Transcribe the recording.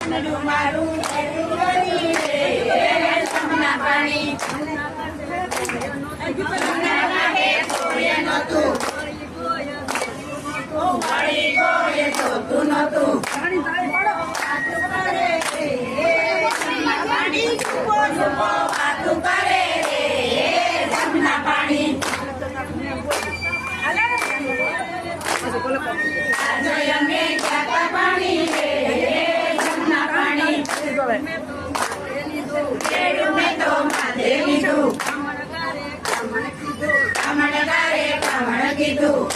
મારું સમના પાણી તું નતું વાતું કરે સમના પાણી અમે ક્યાં પાણી સમના પાણી મેં તો માથે લીધું કમણ કીધું